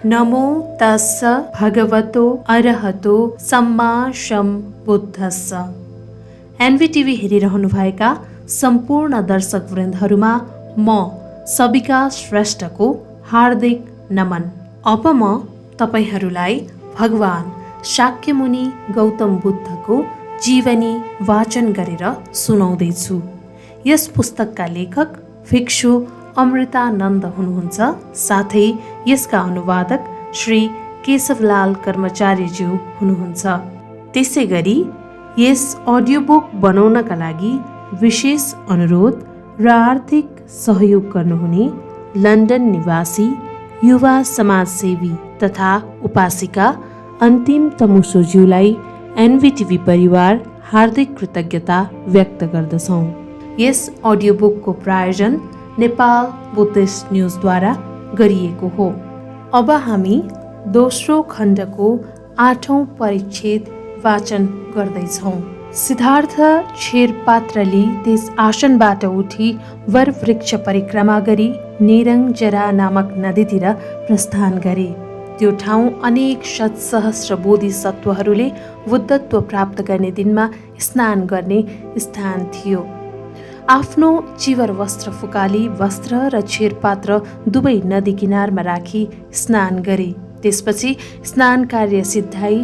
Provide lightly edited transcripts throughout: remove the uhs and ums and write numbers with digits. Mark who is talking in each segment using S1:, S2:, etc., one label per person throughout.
S1: नमो तस्स भगवतो अरहतो सम्मा सम्बुद्धस्स। एनभिटिभी हेरिरहनुभएका सम्पूर्ण दर्शकवृन्दहरूमा म सबिका श्रेष्ठको हार्दिक नमन। अब म तपाईहरूलाई भगवान शाक्यमुनि गौतम बुद्धको जीवनी वाचन गरेर सुनाउँदैछु। यस पुस्तकका लेखक भिक्षु अमृतानन्द हुनुहुन्छ, साथै यसका अनुवादक श्री केशवलाल कर्मचारीज्यू हुनुहुन्छ। त्यसै गरी यस अडियो बुक बनाउनका लागि विशेष अनुरोध र आर्थिक सहयोग गर्नुहुने लन्डन निवासी युवा समाजसेवी तथा उपासिका अन्तिम तमुसोज्यूलाई एनभिटिभी परिवार हार्दिक कृतज्ञता व्यक्त गर्दछौँ। यस अडियो बुकको प्रायोजन नेपाल बुद्धिस्ट न्युजद्वारा गरिएको हो। अब हामी दोस्रो खण्डको 8औं परिच्छेद वाचन गर्दैछौँ। सिद्धार्थ क्षीरपात्रले त्यस आसनबाट उठी वरवृक्ष परिक्रमा गरी नेरङ्जरा नामक नदीतिर प्रस्थान गरे। त्यो ठाउँ अनेक शतसहस्र बोधिसत्वहरूले बुद्धत्व प्राप्त गर्ने दिनमा स्नान गर्ने स्थान थियो। आफ्नो चिवर वस्त्र फुकाली वस्त्र र क्षीरपात्र दुवै नदी किनारमा राखी स्नान गरे। त्यसपछि स्नान कार्य सिद्धाई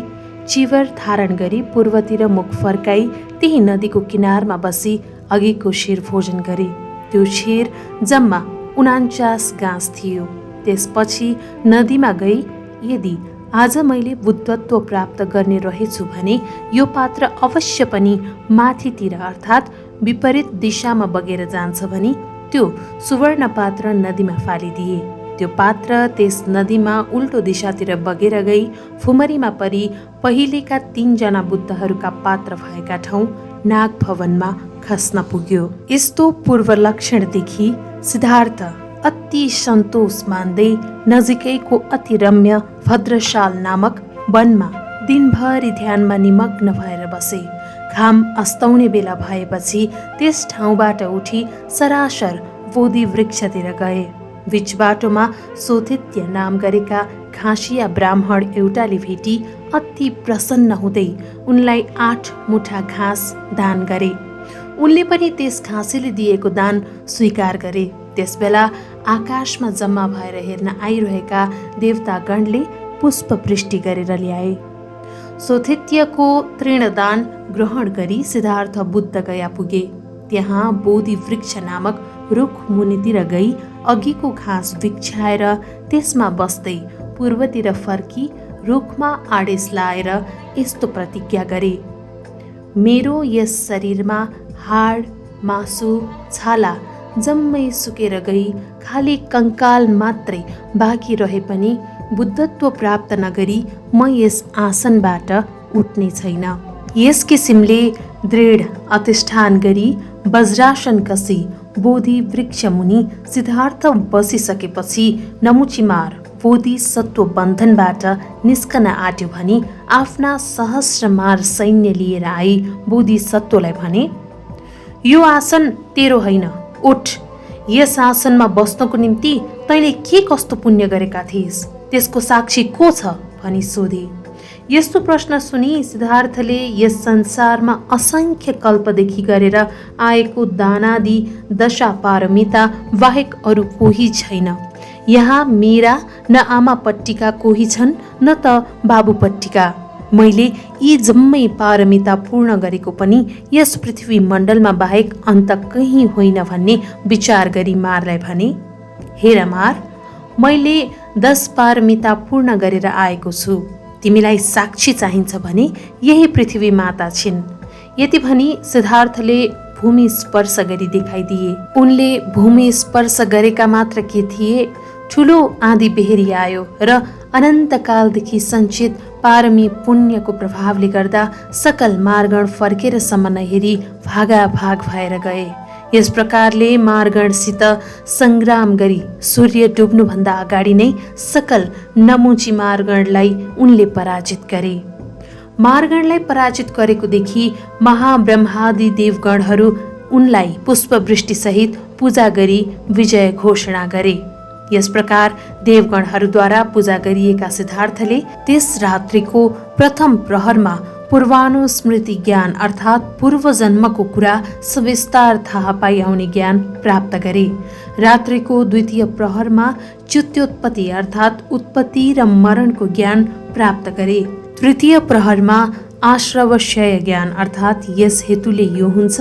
S1: चिवर धारण गरी पूर्वतिर मुख फर्काई त्यही नदीको किनारमा बसी अघिको क्षीर भोजन गरे। त्यो क्षीर जम्मा 49 गाँस थियो। त्यसपछि नदीमा गई, यदि आज मैले बुद्धत्व प्राप्त गर्ने रहेछु भने यो पात्र अवश्य पनि माथितिर अर्थात् विपरीत दिशामा बगेर जान्छ भनी त्यो सुवर्ण पात्र नदीमा फालिदिए। त्यो पात्र त्यस नदीमा उल्टो दिशातिर बगेर गई फुमरीमा परी पहिलेका 3 जना बुद्धहरूका पात्र भएका ठाउँ नाग भवनमा खस्न पुग्यो। यस्तो पूर्व लक्षण देखि सिद्धार्थ अति सन्तोष मान्दै नजिकैको अति रम्य भद्रशाल नामक वनमा दिनभरि ध्यानमा निमग्न भएर बसे। घाम अस्ताउने बेला भएपछि त्यस ठाउँबाट उठी सरासर बोधि वृक्षतिर गए। बीच बाटोमा सोथित्य नाम गरेका घाँसिया ब्राह्मण एउटाले भेटी अति प्रसन्न हुँदै उनलाई 8 मुठा घाँस दान गरे। उनले पनि त्यस घाँसीले दिएको दान स्वीकार गरे। त्यसबेला आकाशमा जम्मा भएर हेर्न आइरहेका देवतागणले पुष्पवृष्टि गरेर ल्याए। सोथित्यको तृणदान ग्रहण गरी सिद्धार्थ बुद्ध गया पुगे। त्यहाँ बोधि वृक्ष नामक रुख मुनितिर गई अघिको घाँस बिछ्याएर त्यसमा बस्दै पूर्वतिर फर्की रुखमा आडेस लाएर यस्तो प्रतिज्ञा गरे, मेरो यस शरीरमा हाड मासु छाला जम्मै सुकेर गई खाली कंकाल मात्रै बाँकी रहे पनि बुद्धत्व प्राप्त नगरी म यस आसनबाट उठ्ने छैन। यस किसिमले दृढ अधिष्ठान गरी वज्रासन कसी बोधि वृक्ष मुनि सिद्धार्थ बसिसकेपछि नमुचिमार बोधि सत्व बन्धनबाट निस्कन आट्यो भनी आफ्ना सहस्रमार सैन्य लिएर आई बोधि सत्वलाई भने, यो आसन तेरो होइन, उठ। यस आसनमा बस्नको निम्ति तैँले के कस्तो पुण्य गरेका थिइस्, त्यसको साक्षी को छ भनी सोधे। यस्तो प्रश्न सुनि सिद्धार्थले यस संसारमा असंख्य कल्पदेखि गरेर आएको दानादि दशा पारमिता बाहेक अरू कोही छैन। यहाँ मेरा न आमापट्टिका कोही छन् न त बाबुपट्टिका। मैले यी जम्मै पारमिता पूर्ण गरेको पनि यस पृथ्वी मण्डलमा बाहेक अन्त कहीँ होइन भन्ने विचार गरी मारलाई भने, हेर मार, मैले 10 पारमिता पूर्ण गरेर आएको छु। तिमीलाई साक्षी चाहिन्छ भने यही पृथ्वी माता छिन्। यति भनी सिद्धार्थले भूमि स्पर्श गरी देखाइदिए। उनले भूमि स्पर्श गरेका मात्र के थिए, ठुलो आँधी बेहेरी आयो र अनन्तकालदेखि सञ्चित पारमी पुण्यको प्रभावले गर्दा सकल मार्गण फर्केर सम्म नहेरी भागाभाग भएर गए। यस प्रकारले मार्गणसित संग्राम गरी सूर्य डुब्नुभन्दा अगाडि नै सकल नमुची मार्गणलाई उनले पराजित गरे। मार्गणलाई पराजित गरेको देखि महाब्रह्मादि देवगणहरू उनलाई पुष्पवृष्टिसहित पूजा गरी विजय घोषणा गरे। यस प्रकार देवगणहरूद्वारा पूजा गरिएका सिद्धार्थले त्यस रात्रिको प्रथम प्रहरमा पूर्वानुस्मृति ज्ञान अर्थात् पूर्व जन्मको कुरा सविस्तार थाहा पाइ आउने ज्ञान प्राप्त गरे। रात्रिको द्वितीय प्रहरमा च्युत्योत्पत्ति अर्थात् उत्पत्ति र मरणको ज्ञान प्राप्त गरे। तृतीय प्रहरमा आश्रवशय ज्ञान अर्थात् यस हेतुले यो हुन्छ,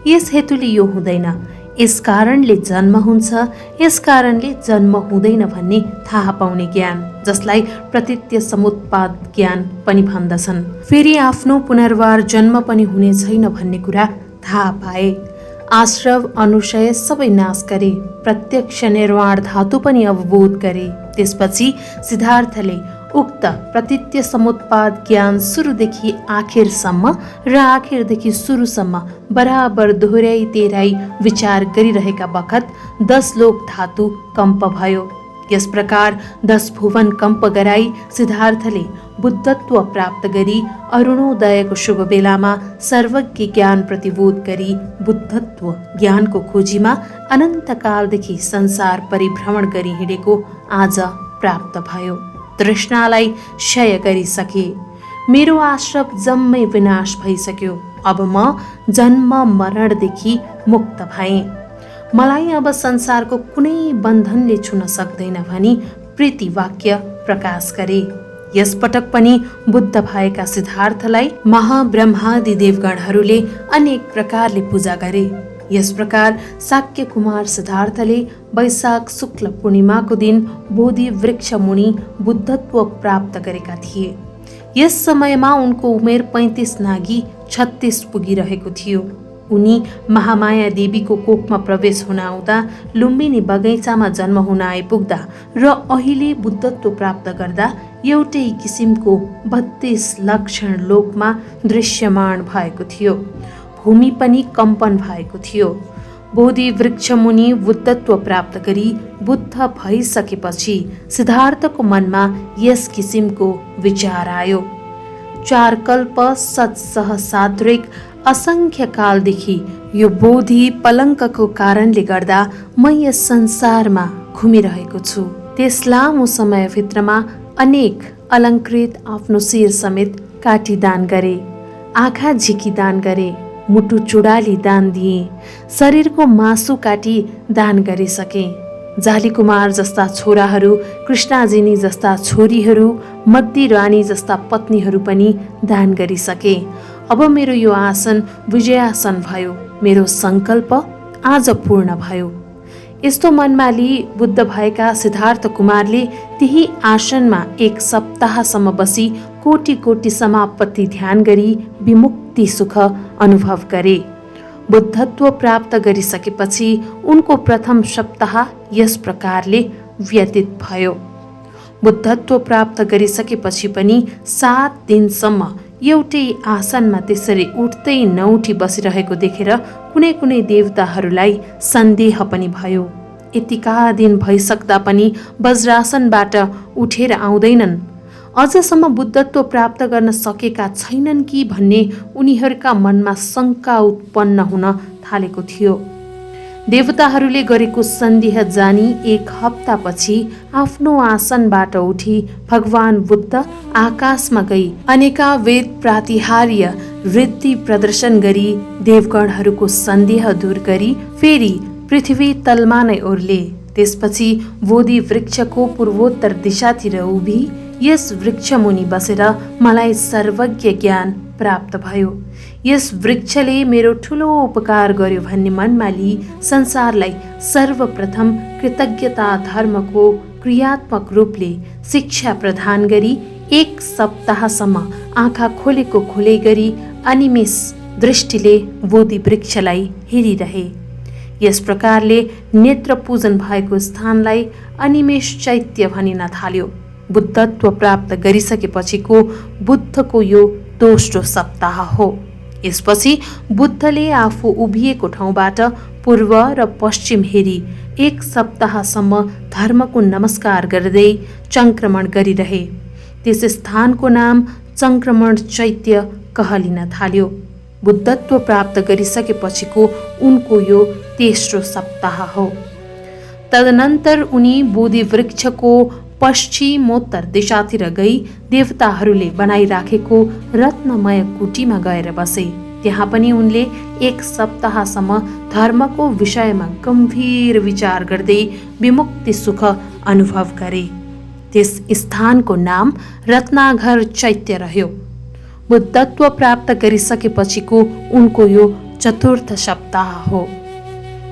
S1: यस हेतुले यो हुँदैन, यस कारणले जन्म हुन्छ, यस कारणले जन्म हुँदैन भन्ने थाहा पाउने ज्ञान, जसलाई प्रतीत्य समुत्पाद ज्ञान पनि भन्दछन्। फेरि आफ्नो पुनर्वार जन्म पनि हुने छैन भन्ने कुरा थाहा पाए। आश्रव अनुशय सबै नाश गरे, प्रत्यक्ष निर्वाण धातु पनि अवबोध गरे। त्यसपछि सिद्धार्थले उक्त प्रतीत्य समुत्पाद ज्ञान सुरुदेखि आखिरसम्म र आखिरदेखि सुरुसम्म बराबर दोहोर्याई तेह्राई विचार गरिरहेका बखत 10 लोक धातु कम्प भयो। यस प्रकार 10 भुवन कम्प गराई सिद्धार्थले बुद्धत्व प्राप्त गरी अरुणोदयको शुभ बेलामा सर्वज्ञ ज्ञान प्रतिबोध गरी बुद्धत्व ज्ञानको खोजीमा अनन्तकालदेखि संसार परिभ्रमण गरी हिँडेको आज प्राप्त भयो। तृष्णालाई क्षय गरिसके, मेरो आश्रव जम्मै विनाश भइसक्यो। अब म जन्म मरणदेखि मुक्त भएँ। मलाई अब संसारको कुनै बन्धनले छुन सक्दैन भनी प्रीति वाक्य प्रकाश गरे। यस पटक पनि बुद्ध भएका सिद्धार्थलाई महाब्रह्मादि देवगणहरूले अनेक प्रकारले पूजा गरे। यस प्रकार शाक्य कुमार सिद्धार्थले वैशाख शुक्ल पूर्णिमाको दिन बोधि वृक्ष मुनि बुद्धत्व प्राप्त गरेका थिए। यस समयमा उनको उमेर 35 नागी 36 पुगिरहेको थियो। उनी महामाया देवीको कोखमा प्रवेश हुन आउँदा, लुम्बिनी बगैँचामा जन्म हुन आइपुग्दा र अहिले बुद्धत्व प्राप्त गर्दा एउटै किसिमको 32 लक्षण लोकमा दृश्यमान भएको थियो। भूमि पनि कम्पन भएको थियो। बोधि वृक्ष मुनि बुद्धत्व प्राप्त गरी बुद्ध भइसकेपछि सिद्धार्थको मनमा यस किसिमको विचार आयो। 4 कल्प सत्सहस्राधिक असंख्य कालदेखि यो बोधि पलङ्कको कारणले गर्दा म यस संसारमा घुमिरहेको छु। त्यस लामो समयभित्रमा अनेक अलङ्कृत आफ्नो शिर समेत काटी दान गरे, आँखा झिकी दान गरे, मुटु चुडाली दान दिए, शरीरको मासु काटी दान गरिसके। जाली कुमार जस्ता छोराहरू, कृष्णाजिनी जस्ता छोरीहरू, मद्दी रानी जस्ता पत्नीहरू पनि दान गरिसके। अब मेरो यो आसन विजयासन भयो, मेरो सङ्कल्प आज पूर्ण भयो। यस्तो मनमा लिई बुद्ध भएका सिद्धार्थ कुमारले त्यही आसनमा 1 सप्ताहसम्म बसी कोटि कोटि समापत्ति ध्यान गरी विमुक्ति सुख अनुभव गरे। बुद्धत्व प्राप्त गरिसकेपछि उनको प्रथम सप्ताह यस प्रकारले व्यतीत भयो। बुद्धत्व प्राप्त गरिसकेपछि पनि 7 दिनसम्म एउटै आसनमा त्यसरी उठ्दै नउठी बसिरहेको देखेर कुनै कुनै देवताहरूलाई सन्देह पनि भयो। यतिका दिन भइसक्दा पनि वज्रासनबाट उठेर आउँदैनन्, अझसम्म बुद्धत्व प्राप्त गर्न सकेका छैनन् कि भन्ने उनीहरूका मनमा शङ्का उत्पन्न हुन थालेको थियो। देवताहरूले गरेको सन्देह जानी 1 हप्तापछि आफ्नो आसनबाट उठी भगवान बुद्ध आकाशमा गई अनेका वेद प्रातिहार्य वृत्ति प्रदर्शन गरी देवगणहरूको सन्देह दूर गरी फेरि पृथ्वी तलमा नै ओर्ले। त्यसपछि बोधि वृक्षको पूर्वोत्तर दिशातिर उभि यस वृक्ष मुनि बसेर मलाई सर्वज्ञ ज्ञान प्राप्त भयो। यस वृक्षले मेरो ठुलो उपकार गर्यो भन्ने मनमा लिई संसारलाई सर्वप्रथम कृतज्ञता धर्मको क्रियात्मक रूपले शिक्षा प्रदान गरी 1 सप्ताहसम्म आँखा खोलेको खोलै गरी अनिमेष दृष्टिले बोधि वृक्षलाई हेरिरहे। यस प्रकारले नेत्र पूजन भएको स्थानलाई अनिमेष चैत्य भनिन थाल्यो। बुद्धत्व प्राप्त गरिसकेपछिको बुद्धको यो दोस्रो सप्ताह हो। यसपछि बुद्धले आफू उभिएको ठाउँबाट पूर्व र पश्चिम हेरी 1 सप्ताहसम्म धर्मको नमस्कार गर्दै चङ्क्रमण गरिरहे। त्यस स्थानको नाम चङ्क्रमण चैत्य कहलिन थाल्यो। बुद्धत्व प्राप्त गरिसकेपछिको उनको यो तेस्रो सप्ताह हो। तदनन्तर उनी बोधि वृक्षको पश्चिमोत्तर दिशातिर गई देवताहरूले बनाइराखेको रत्नमय कुटीमा गएर बसे। त्यहाँ पनि उनले 1 सप्ताहसम्म धर्मको विषयमा गम्भीर विचार गर्दै विमुक्ति सुख अनुभव गरे। त्यस स्थानको नाम रत्नाघर चैत्य रह्यो। बुद्धत्व प्राप्त गरिसकेपछिको उनको यो 4th सप्ताह हो।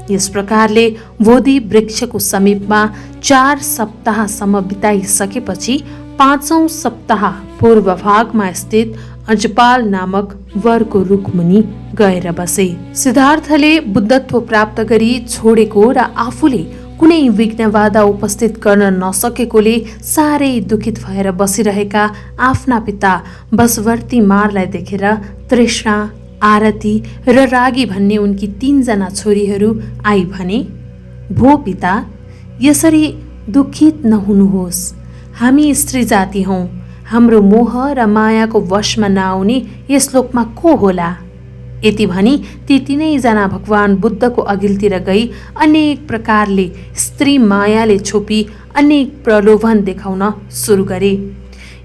S1: यस प्रकारले बोधि वृक्षको समीपमा 4 सप्ताहसम्म बिताइसकेपछि 5औं सप्ताह पूर्व भागमा स्थित अजपाल नामक वरको रुखमुनि गएर बसे। सिद्धार्थले बुद्धत्व प्राप्त गरी छोडेको र आफूले कुनै विघ्न बाधा उपस्थित गर्न नसकेकोले साह्रै दुखित भएर बसिरहेका आफ्ना पिता बसवर्ती मारलाई देखेर तृष्णा, आरती र रागी भन्ने उनकी 3 जना छोरीहरू आई भने, भो पिता, यसरी दुखित नहुनुहोस्। हामी स्त्री जाति हौं। हाम्रो मोह र मायाको वशमा नआउने यस लोकमा को होला? यति भनी ती 3 जना भगवान बुद्धको अघिल्तिर गई अनेक प्रकारले स्त्री मायाले छोपी अनेक प्रलोभन देखाउन सुरु गरे।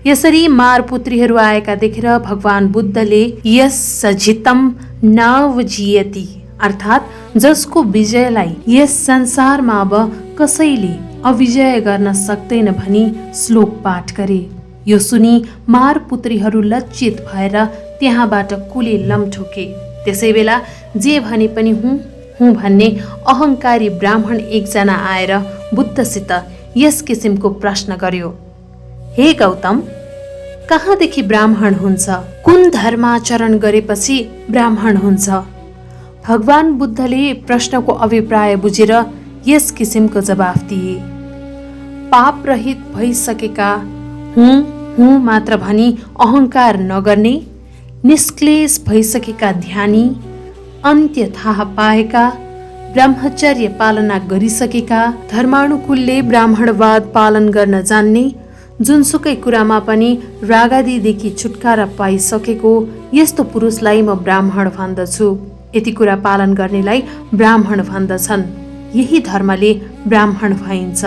S1: यसरी मारपुत्रीहरू आएका देखेर भगवान बुद्धले यस सजितम नवजियति अर्थात् जसको विजयलाई यस संसारमा अब कसैले अविजय गर्न सक्दैन भनी श्लोक पाठ गरे। यो सुनि मारपुत्रीहरू लज्जित भएर त्यहाँबाट कुले लम्ठोके। त्यसै बेला जे भने पनि हुँ भन्ने अहङ्कारी ब्राह्मण एकजना आएर बुद्धसित यस किसिमको प्रश्न गर्यो, हे गौतम, कहाँदेखि ब्राह्मण हुन्छ? कुन धर्माचरण गरेपछि ब्राह्मण हुन्छ? भगवान बुद्धले प्रश्नको अभिप्राय बुझेर यस किसिमको जवाफ दिए, पाप रहित भइसकेका हुँ मात्र भनी अहङ्कार नगर्ने, निष्क्लेश भइसकेका ध्यानी, अन्त्य थाहा पाएका, ब्रह्मचर्य पालना गरिसकेका, धर्मानुकूलले ब्राह्मणवाद पालन गर्न जान्ने, जुनसुकै कुरामा पनि रागादिदेखि छुटकारा पाइसकेको यस्तो पुरुषलाई म ब्राह्मण भन्दछु। यति कुरा पालन गर्नेलाई ब्राह्मण भन्दछन्। यही धर्मले ब्राह्मण भइन्छ।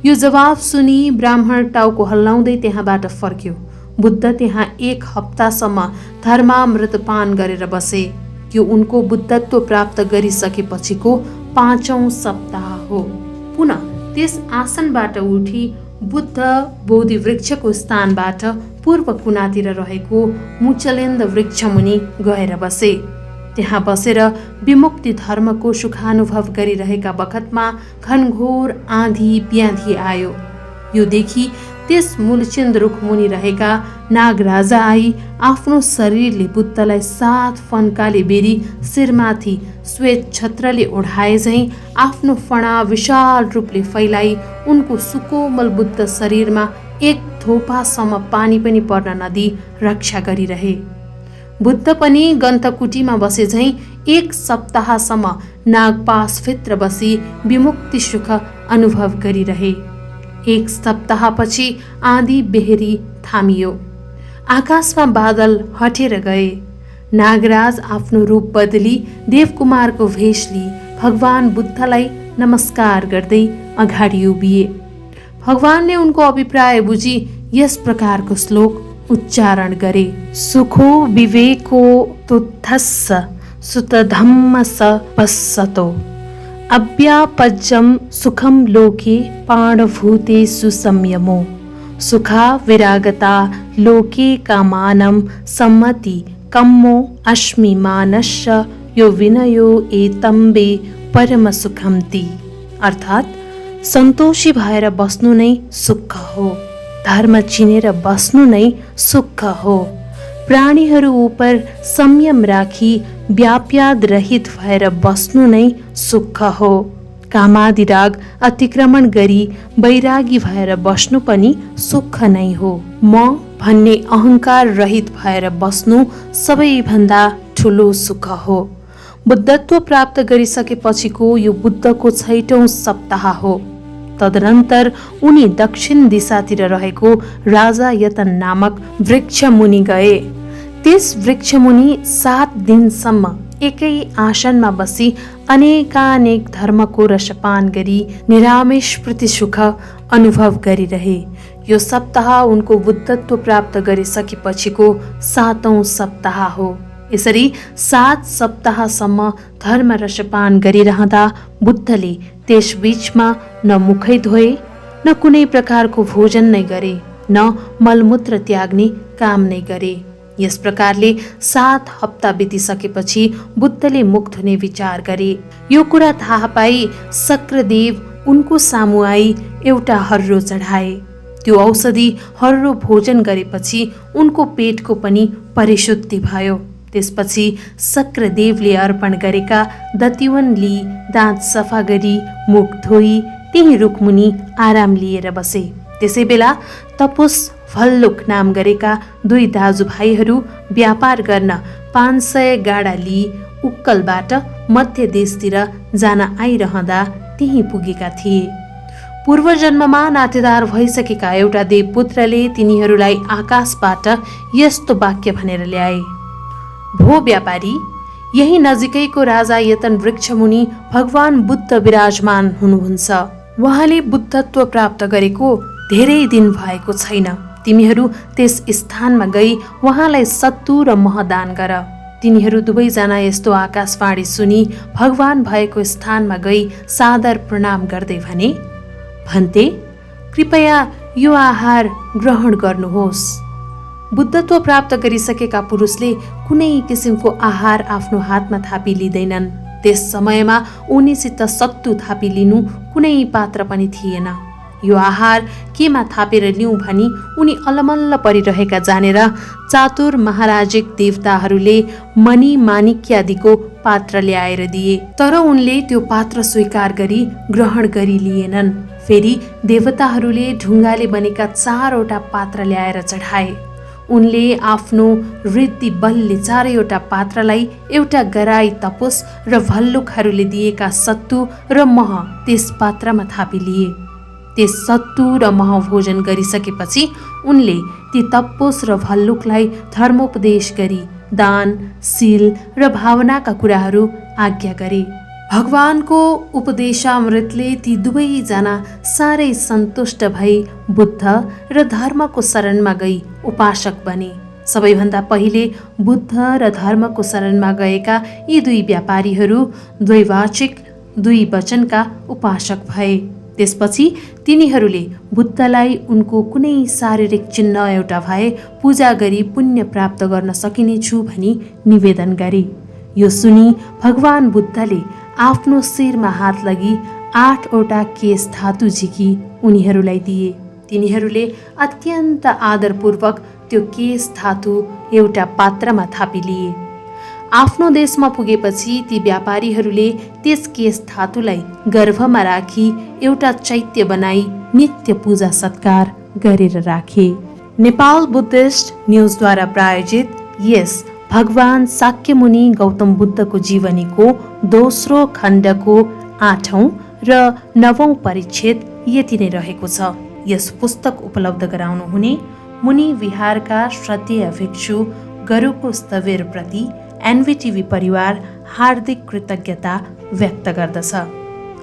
S1: यो जवाफ सुनि ब्राह्मण टाउको हल्लाउँदै त्यहाँबाट फर्क्यो। बुद्ध त्यहाँ 1 हप्तासम्म धर्मामृत पान गरेर बसे। यो उनको बुद्धत्व प्राप्त गरिसकेपछिको 5औं सप्ताह हो। पुनः त्यस आसनबाट उठी बुद्ध बोधि वृक्षको स्थानबाट पूर्व कुनातिर रहेको मुचलेन्द वृक्षमुनि गएर बसे। त्यहाँ बसेर विमुक्ति धर्मको सुखानुभव गरिरहेका बखतमा घनघोर आँधी ब्याधी आयो। यो देखि त्यस मूलचेन्द रुखमुनि रहेका नागराजा आई आफ्नो शरीरले बुद्धलाई 7 फन्काले बेरी शिरमाथि श्वेत छत्रले ओढाए झैं आफ्नो फणा विशाल रूपले फैलाई उनको सुकोमल बुद्ध शरीरमा 1 थोपासम्म पानी पनि पर्न नदी रक्षा गरिरहे। बुद्ध पनि गन्थकुटीमा बसे झैं 1 सप्ताहसम्म नागपासभित्र बसी विमुक्ति सुख अनुभव गरिरहे। 1 सप्ताहपछि आँधी बेहेरी थामियो। आकाशमा बादल हटेर गए। नागराज आफ्नो रूप बदली देवकुमारको भेष लिई भगवान बुद्धलाई नमस्कार गर्दै अगाडि उभिए। भगवानले उनको अभिप्राय बुझी यस प्रकारको श्लोक उच्चारण गरे, सुखो विवेको तुद्धस्स सुतधम्मस पश्यतो अव्यापज्यं सुखं लोके पाणभूतेषु संयमो सुखा विरागता लोके कामानं सम्मति कम्मो अस्मि मानस्य यो विनयो एतम्बे परम सुखम्ति। अर्थात् सन्तोषी भएर बस्नु नै सुख हो। धर्म चिनेर बस्नु नै सुख हो। प्राणीहरू उपर संयम राखी व्याप्याद रहित भएर बस्नु नै सुख हो। कामादि राग अतिक्रमण गरी वैरागी भएर बस्नु पनि सुख नै हो। म भन्ने अहङ्कार रहित भएर बस्नु सबैभन्दा ठुलो सुख हो। बुद्धत्व प्राप्त गरिसकेपछिको यो बुद्धको 6औं सप्ताह हो। तदनन्तर उनी दक्षिण दिशातिर रहेको राजा यतन नामक वृक्षमुनि गए। त्यस वृक्षमुनि 7 दिनसम्म एकै आसनमा बसी अनेकानेक धर्मको रसपान गरी निरामिष प्रति सुख अनुभव गरिरहे। यो सप्ताह उनको बुद्धत्व प्राप्त गरिसकेपछिको 7औं सप्ताह हो। यसरी 7 सप्ताहसम्म धर्म रसपान गरिरहँदा बुद्धले त्यसबीचमा न मुखै धोए, न कुनै प्रकारको भोजन नै गरे, न मलमूत्र त्याग्ने काम नै गरे। यस प्रकारले 7 हप्ता बितिसकेपछि बुद्धले मुख धुने विचार गरे। यो कुरा थाहा पाई शक्रदेव उनको सामु आई एउटा हर्रो चढाए। त्यो औषधि हर्रो भोजन गरेपछि उनको पेटको पनि परिशुद्धि भयो। त्यसपछि शक्रदेवले अर्पण गरेका दतिवन लिई दाँत सफा गरी मुख धोई त्यही रुखमुनि आराम लिएर बसे। त्यसै बेला तपुस भल्लुक नाम गरेका 2 दाजुभाइहरू व्यापार गर्न 500 गाडा लिई उक्कलबाट मध्य देशतिर जान आइरहँदा त्यही पुगेका थिए। पूर्वजन्ममा नातेदार भइसकेका एउटा देवपुत्रले तिनीहरूलाई आकाशबाट यस्तो वाक्य भनेर ल्याए, भो व्यापारी, यही नजिकैको राजा यतन वृक्षमुनि भगवान बुद्ध विराजमान हुनुहुन्छ। उहाँले बुद्धत्व प्राप्त गरेको धेरै दिन भएको छैन। तिमीहरू त्यस स्थानमा गई उहाँलाई सत्तु र मह दान गर। तिनीहरू दुवैजना यस्तो आकाशवाणी सुनि भगवान भएको स्थानमा गई सादर प्रणाम गर्दै भन्थे, कृपया यो आहार ग्रहण गर्नुहोस्। बुद्धत्व प्राप्त गरिसकेका पुरुषले कुनै किसिमको आहार आफ्नो हातमा थापी लिँदैनन्। त्यस समयमा उनीसित सत्तु थापी लिनु कुनै पात्र पनि थिएन। यो आहार केमा थापेर लिउँ भनी उनी अलमल्ल परिरहेका जानेर चातुर महाराजिक देवताहरूले मणि माणिक्यादिको पात्र ल्याएर दिए। तर उनले त्यो पात्र स्वीकार गरी ग्रहण गरी लिएनन्। फेरि देवताहरूले ढुङ्गाले बनेका 4वटा पात्र ल्याएर चढाए। उनले आफ्नो वृद्धि बलले 4वटा पात्रलाई एउटा गराई तपुस र भल्लुकहरूले दिएका सत्तु र मह त्यस पात्रमा थापी लिए। त्यस सत्तु र मह भोजन गरिसकेपछि उनले ती तप्पोस र भल्लुकलाई धर्मोपदेश गरी दान, शील र भावनाका कुराहरू आज्ञा गरे। भगवानको उपदेशामृतले ती दुवैजना साह्रै सन्तुष्ट भई बुद्ध र धर्मको शरणमा गई उपासक बने। सबैभन्दा पहिले बुद्ध र धर्मको शरणमा गएका यी 2 व्यापारीहरू द्वैवाचिक 2 वचनका उपासक भए। त्यसपछि तिनीहरूले बुद्धलाई उनको कुनै शारीरिक चिन्ह एउटा भए पूजा गरी पुण्य प्राप्त गर्न सकिनेछु भनी निवेदन गरे। यो सुनि भगवान बुद्धले आफ्नो शिरमा हात लगी 8वटा केश धातु झिकी उनीहरूलाई दिए। तिनीहरूले अत्यन्त आदरपूर्वक त्यो केश धातु एउटा पात्रमा थापी लिए। आफ्नो देशमा पुगेपछि ती व्यापारीहरूले त्यस केश धातुलाई गर्भमा राखी एउटा चैत्य बनाई नित्य पूजा सत्कार गरेर राखे। नेपाल बुद्धिस्ट न्युजद्वारा प्रायोजित यस भगवान शाक्यमुनि गौतम बुद्धको जीवनीको दोस्रो खण्डको 8औं र 9औं परिच्छेद यति नै रहेको छ। यस पुस्तक उपलब्ध गराउनुहुने मुनि विहारका श्रद्धेय भिक्षु गरुको स्थविर प्रति एनभिटिभी परिवार हार्दिक कृतज्ञता व्यक्त गर्दछ।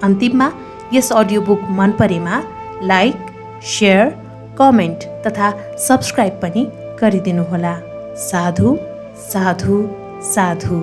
S1: अन्तिममा यस अडियो बुक मन परेमा लाइक, शेयर, कमेन्ट तथा सब्स्क्राइब पनि गरिदिनुहोला। साधु साधु साधु।